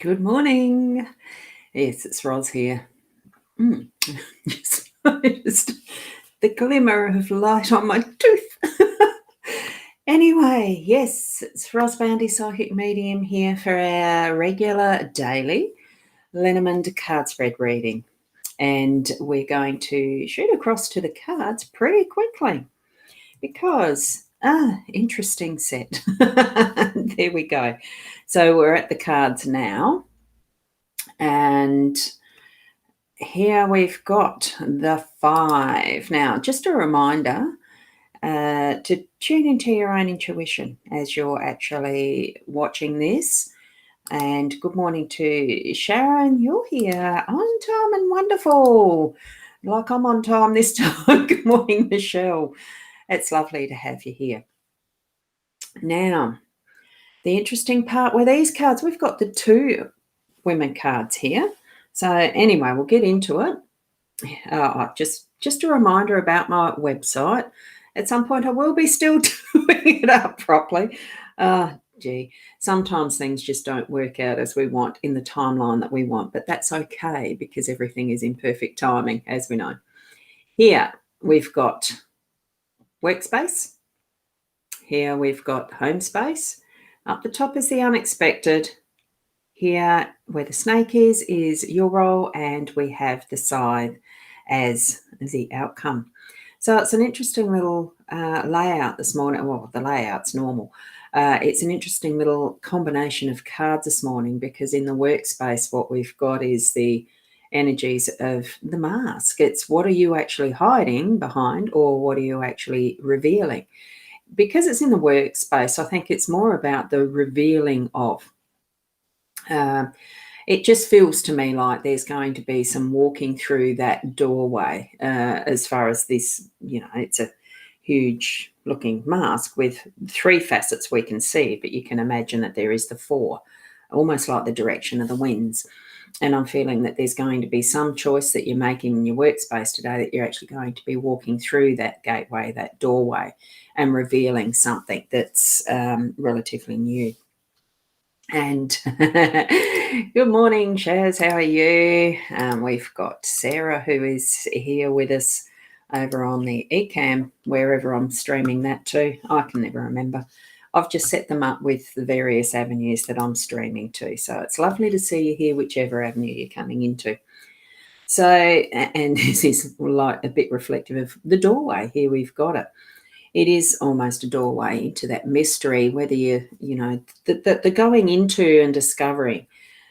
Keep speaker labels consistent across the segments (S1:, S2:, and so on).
S1: Good morning. Yes, it's Roz here. Just noticed the glimmer of light on my tooth. Anyway, yes, it's Roz Boundy, Psychic Medium here for our regular daily Lenormand card spread reading. And we're going to shoot across to the cards pretty quickly because, interesting set. There we go. So we're at the cards now. And here we've got the 5. Now, just a reminder to tune into your own intuition as you're actually watching this. And good morning to Sharon. You're here on time and wonderful. Like I'm on time this time. Good morning, Michelle. It's lovely to have you here. Now, the interesting part with these cards, we've got the 2 women cards here. So anyway, we'll get into it. Just a reminder about my website. At some point, I will be still doing it up properly. Sometimes things just don't work out as we want in the timeline that we want, but that's okay because everything is in perfect timing, as we know. Here we've got workspace. Here we've got home space. Up the top is the unexpected. Here, where the snake is your role, and we have the scythe as the outcome. So it's an interesting little layout this morning. Well, the layout's normal. It's an interesting little combination of cards this morning because in the workspace, what we've got is the energies of the mask. It's what are you actually hiding behind or what are you actually revealing? Because it's in the workspace, I think it's more about the revealing of. It just feels to me like there's going to be some walking through that doorway as far as this, it's a huge looking mask with 3 facets we can see, but you can imagine that there is the 4, almost like the direction of the winds. And I'm feeling that there's going to be some choice that you're making in your workspace today that you're actually going to be walking through that gateway, that doorway, and revealing something that's relatively new. And good morning, Shaz. How are you? We've got Sarah who is here with us over on the eCam, wherever I'm streaming that to. I can never remember. I've just set them up with the various avenues that I'm streaming to. So it's lovely to see you here, whichever avenue you're coming into. So, and this is like a bit reflective of the doorway. Here we've got it. It is almost a doorway into that mystery, whether the going into and discovering.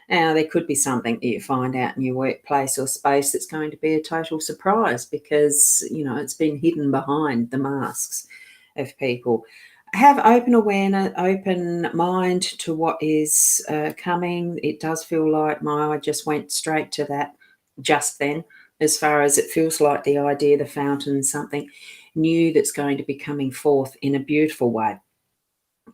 S1: Now, there could be something that you find out in your workplace or space that's going to be a total surprise because, it's been hidden behind the masks of people. Have open awareness, open mind to what is coming. It does feel like my eye just went straight to that just then, as far as it feels like the idea, the fountain, something new that's going to be coming forth in a beautiful way,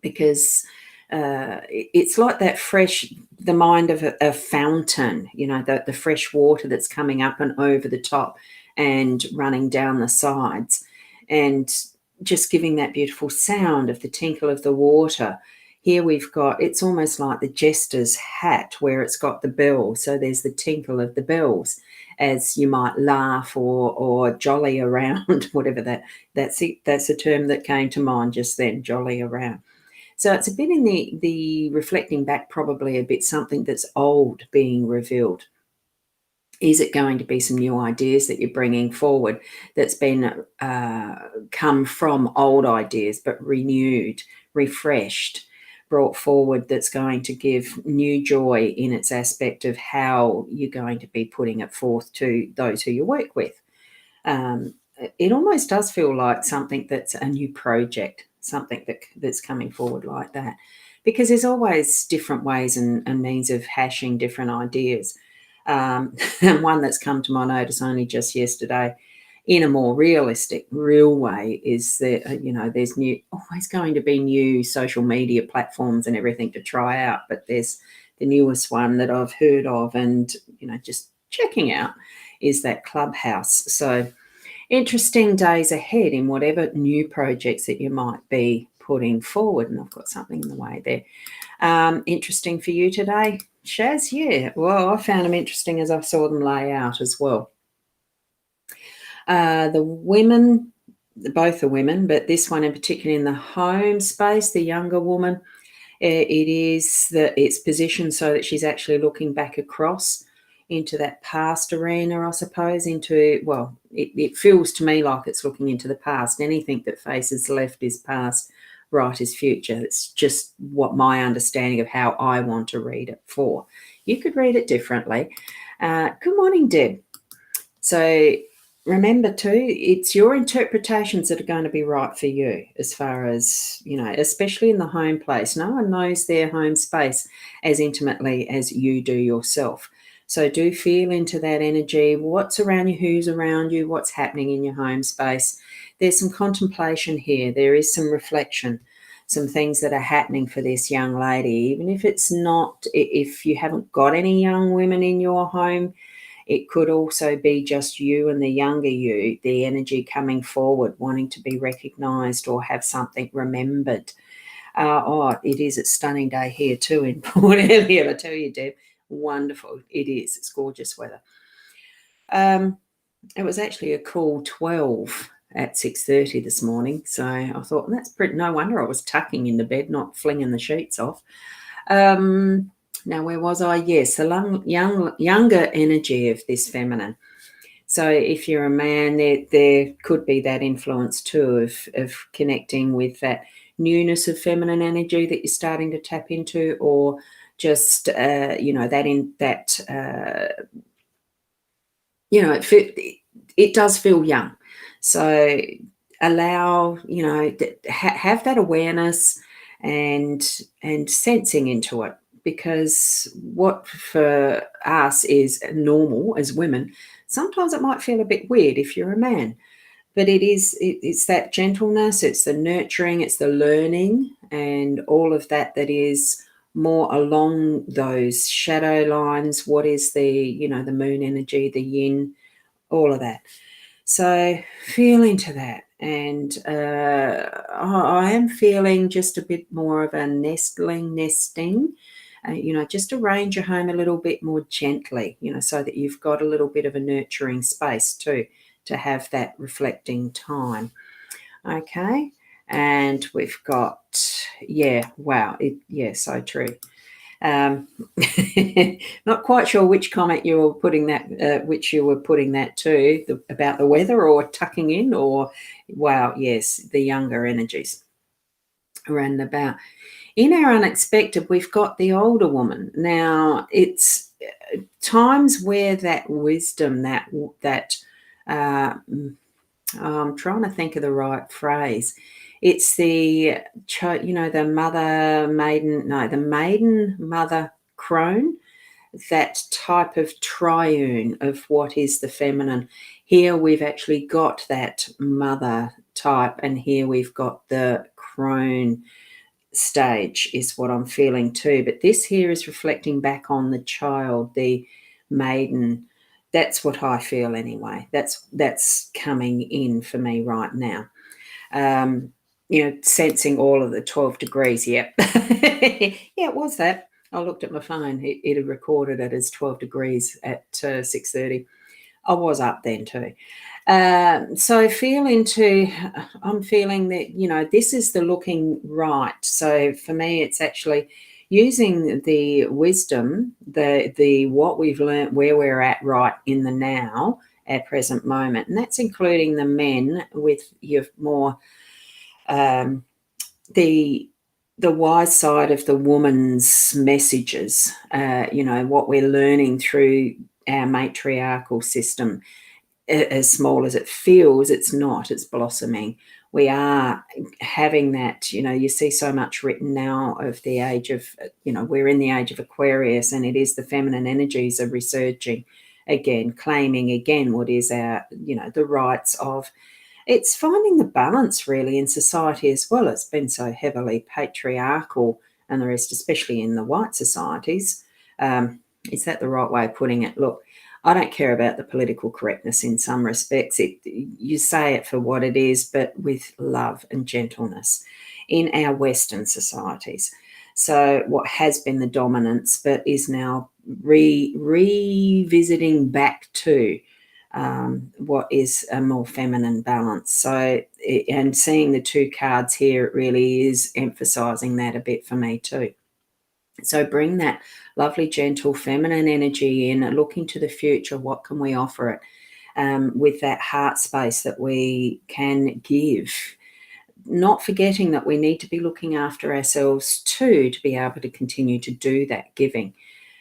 S1: because it's like that fresh, the mind of a fountain, the fresh water that's coming up and over the top and running down the sides and just giving that beautiful sound of the tinkle of the water. Here we've got, it's almost like the jester's hat where it's got the bell. So there's the tinkle of the bells as you might laugh or jolly around, whatever that's a term that came to mind just then, jolly around. So it's a bit in the reflecting back, probably a bit something that's old being revealed. Is it going to be some new ideas that you're bringing forward that's been come from old ideas but renewed, refreshed, brought forward, that's going to give new joy in its aspect of how you're going to be putting it forth to those who you work with. It almost does feel like something that's a new project, something that's coming forward like that, because there's always different ways and means of hashing different ideas. And one that's come to my notice only just yesterday in a more realistic, real way is that, there's always going to be new social media platforms and everything to try out, but there's the newest one that I've heard of and, just checking out is that Clubhouse. So interesting days ahead in whatever new projects that you might be putting forward. And I've got something in the way there. Interesting for you today. Shaz, yeah. Well, I found them interesting as I saw them lay out as well. The women, both are women, but this one in particular in the home space, the younger woman, it is that it's positioned so that she's actually looking back across into that past arena, I suppose, well, it feels to me like it's looking into the past. Anything that faces left is past, right is future. It's just what my understanding of how I want to read it for. You could read it differently. Good morning, Deb. So remember too, it's your interpretations that are going to be right for you as far as, especially in the home place. No one knows their home space as intimately as you do yourself. So do feel into that energy, what's around you, who's around you, what's happening in your home space. There's some contemplation here. There is some reflection, some things that are happening for this young lady, even if it's not, if you haven't got any young women in your home. It could also be just you and the younger you, the energy coming forward, wanting to be recognised or have something remembered. It is a stunning day here too in Port Elliot, I tell you, Deb. Wonderful. It is. It's gorgeous weather. It was actually a cool 12 at 6:30 this morning. So I thought, that's pretty, no wonder I was tucking into bed, not flinging the sheets off. Now, where was I? Yes, the younger energy of this feminine. So if you're a man, there could be that influence too of connecting with that newness of feminine energy that you're starting to tap into, or just it does feel young. So allow, have that awareness and sensing into it, because what for us is normal as women, sometimes it might feel a bit weird if you're a man. But it's that gentleness, it's the nurturing, it's the learning, and all of that is more along those shadow lines. What is the moon energy, the yin, all of that. So feel into that. And I am feeling just a bit more of a nesting, just arrange your home a little bit more gently, so that you've got a little bit of a nurturing space too, to have that reflecting time. Okay. And we've got, so true. Not quite sure which comment you were putting that to, about the weather or tucking in, or wow, yes, the younger energies around about. In our unexpected, we've got the older woman. Now, it's times where that wisdom, I'm trying to think of the right phrase. It's the maiden mother crone, that type of triune of what is the feminine. Here we've actually got that mother type, and here we've got the crone stage is what I'm feeling too. But this here is reflecting back on the child, the maiden. That's what I feel anyway. That's coming in for me right now. Sensing all of the 12 degrees. Yep. Yeah, it was that. I looked at my phone. It had recorded it as 12 degrees at 6:30. I was up then too. So I'm feeling that, this is the looking right. So for me, it's actually using the wisdom, the what we've learnt, where we're at right in the now, at present moment. And that's including the men with your more the wise side of the woman's messages, what we're learning through our matriarchal system. As small as it feels, it's not, it's blossoming. We are having that, you see so much written now of the age of, we're in the age of Aquarius, and it is the feminine energies are resurging again, claiming again what is our, the rights of. It's finding the balance really in society as well. It's been so heavily patriarchal and the rest, especially in the white societies. Is that the right way of putting it? Look, I don't care about the political correctness in some respects. You say it for what it is, but with love and gentleness in our Western societies. So what has been the dominance, but is now revisiting back to what is a more feminine balance. So, and seeing the two cards here, it really is emphasizing that a bit for me too. So bring that lovely, gentle, feminine energy in, looking to the future. What can we offer it with that heart space that we can give? Not forgetting that we need to be looking after ourselves too to be able to continue to do that giving.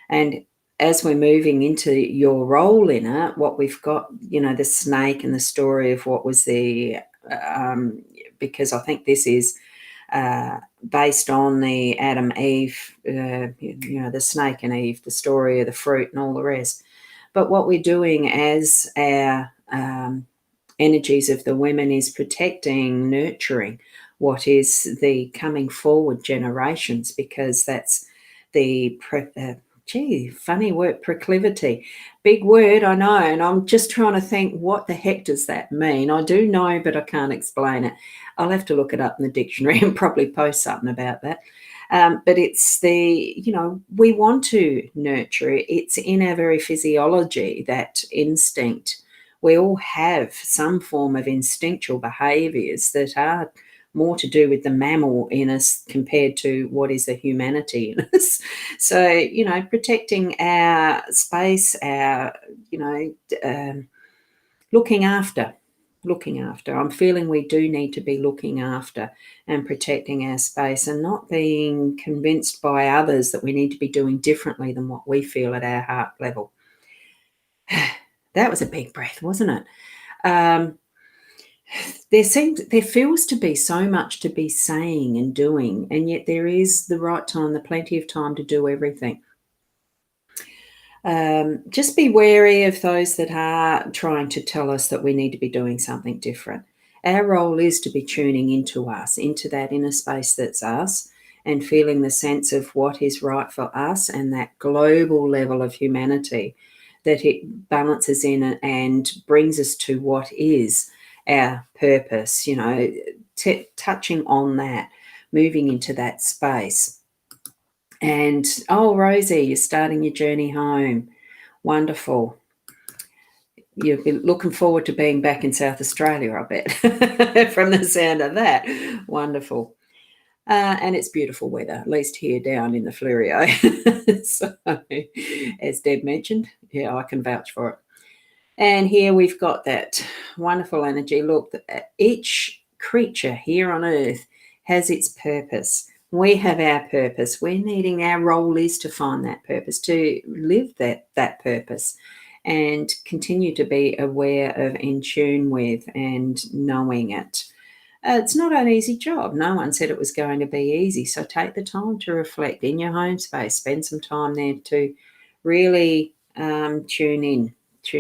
S1: And as we're moving into your role in it, what we've got, the snake and the story of what was because I think this is based on the Adam Eve, the snake and Eve, the story of the fruit and all the rest. But what we're doing as our energies of the women is protecting, nurturing what is the coming forward generations, because that's the funny word, proclivity. Big word, I know, and I'm just trying to think, what the heck does that mean? I do know, but I can't explain it. I'll have to look it up in the dictionary and probably post something about that. But it's we want to nurture it. It's in our very physiology, that instinct. We all have some form of instinctual behaviours that are more to do with the mammal in us compared to what is the humanity in us. So, protecting our space, our, looking after. I'm feeling we do need to be looking after and protecting our space, and not being convinced by others that we need to be doing differently than what we feel at our heart level. That was a big breath, wasn't it? There feels to be so much to be saying and doing, and yet there is the right time, the plenty of time to do everything. Just be wary of those that are trying to tell us that we need to be doing something different. Our role is to be tuning into us, into that inner space that's us, and feeling the sense of what is right for us, and that global level of humanity that it balances in and brings us to what is our purpose, touching on that, moving into that space. And, oh, Rosie, you're starting your journey home. Wonderful. You've been looking forward to being back in South Australia, I bet, from the sound of that. Wonderful. And it's beautiful weather, at least here down in the Fleurieu. So, as Deb mentioned, yeah, I can vouch for it. And here we've got that wonderful energy. Look, each creature here on earth has its purpose. We have our purpose. Our role is to find that purpose, to live that purpose, and continue to be aware of, in tune with, and knowing it. It's not an easy job. No one said it was going to be easy. So take the time to reflect in your home space. Spend some time there to really tune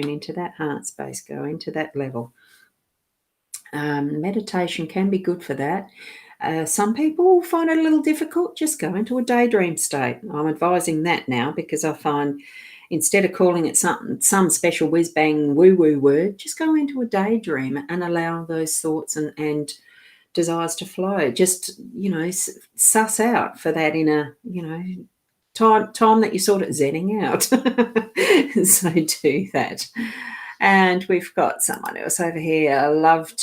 S1: into that heart space, go into that level. Meditation can be good for that. Some people find it a little difficult. Just go into a daydream state. I'm advising that now, because I find, instead of calling it some special whiz-bang woo-woo word, just go into a daydream and allow those thoughts and desires to flow. Just, suss out for that inner, time that you're sort of zenning out. So do that. And we've got someone else over here, Love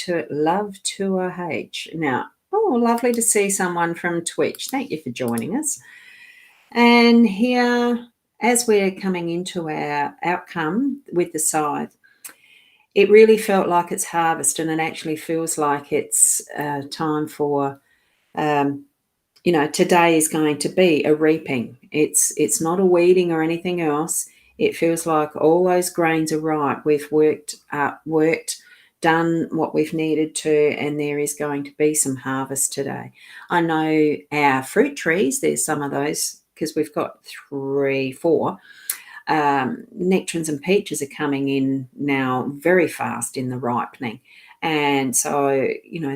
S1: Tour H. Now, lovely to see someone from Twitch. Thank you for joining us. And here, as we're coming into our outcome with the scythe, it really felt like it's harvest, and it actually feels like it's time for, today is going to be a reaping. It's not a weeding or anything else. It feels like all those grains are ripe. We've worked, done what we've needed to, and there is going to be some harvest today. I know our fruit trees, there's some of those, because we've got 3, 4. Nectarines and peaches are coming in now very fast in the ripening. And so,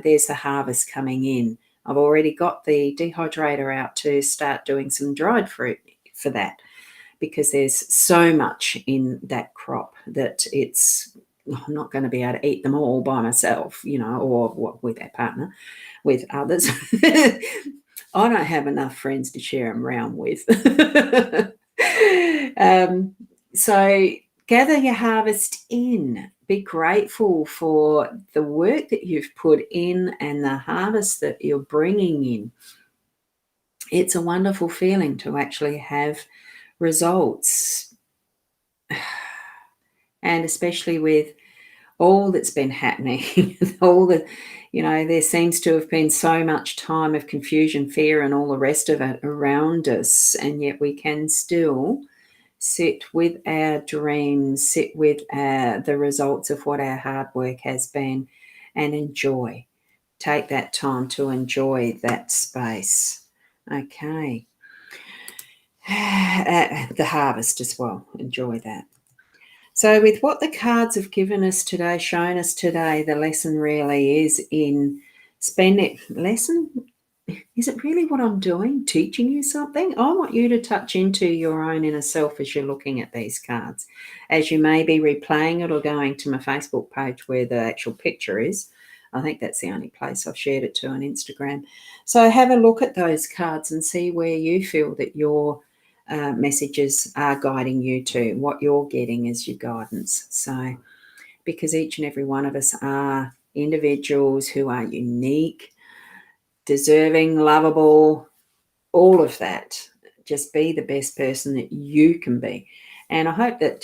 S1: there's the harvest coming in. I've already got the dehydrator out to start doing some dried fruit for that, because there's so much in that crop that I'm not going to be able to eat them all by myself, or with our partner, with others. I don't have enough friends to share them around with. um, so gather your harvest in. Be grateful for the work that you've put in and the harvest that you're bringing in. It's a wonderful feeling to actually have results, and especially with all that's been happening, all the, there seems to have been so much time of confusion, fear, and all the rest of it around us, and yet we can still sit with our dreams, sit with the results of what our hard work has been, and enjoy. Take that time to enjoy that space. Okay. The harvest as well. Enjoy that. So, with what the cards have given us today, shown us today, the lesson really is in spend it. Lesson? Is it really what I'm doing? Teaching you something? I want you to touch into your own inner self as you're looking at these cards. As you may be replaying it or going to my Facebook page where the actual picture is. I think that's the only place I've shared it to on Instagram. So have a look at those cards and see where you feel that your messages are guiding you to, what you're getting as your guidance. So, because each and every one of us are individuals who are unique, deserving, lovable, all of that. Just be the best person that you can be. And I hope that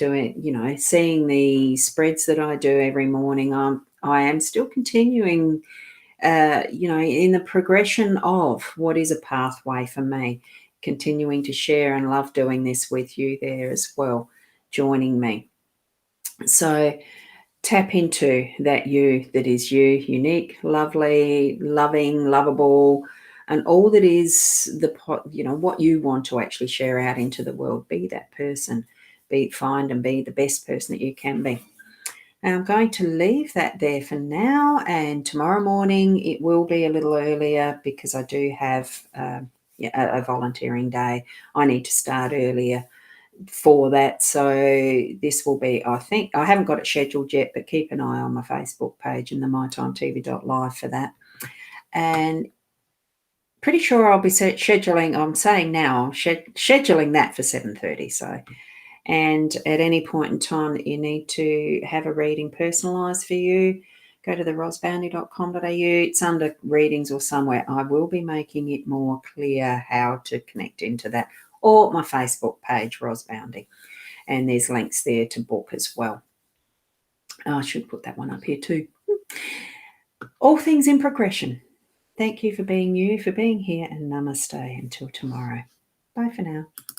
S1: seeing the spreads that I do every morning, I am still continuing, in the progression of what is a pathway for me, continuing to share and love doing this with you there as well, joining me. So tap into that you that is you, unique, lovely, loving, lovable, and all that is what you want to actually share out into the world. Be that person. Find and be the best person that you can be. And I'm going to leave that there for now. And tomorrow morning it will be a little earlier because I do have a volunteering day. I need to start earlier for that. So this will be, I think, I haven't got it scheduled yet, but keep an eye on my Facebook page and the mytimetv.live for that. And pretty sure I'll be scheduling, I'm saying now, I'm scheduling that for 7:30. So, and at any point in time that you need to have a reading personalised for you, go to the rosboundy.com.au. It's under readings or somewhere. I will be making it more clear how to connect into that, or my Facebook page, Ros Boundy. And there's links there to book as well. I should put that one up here too. All things in progression. Thank you for being you, for being here, and namaste until tomorrow. Bye for now.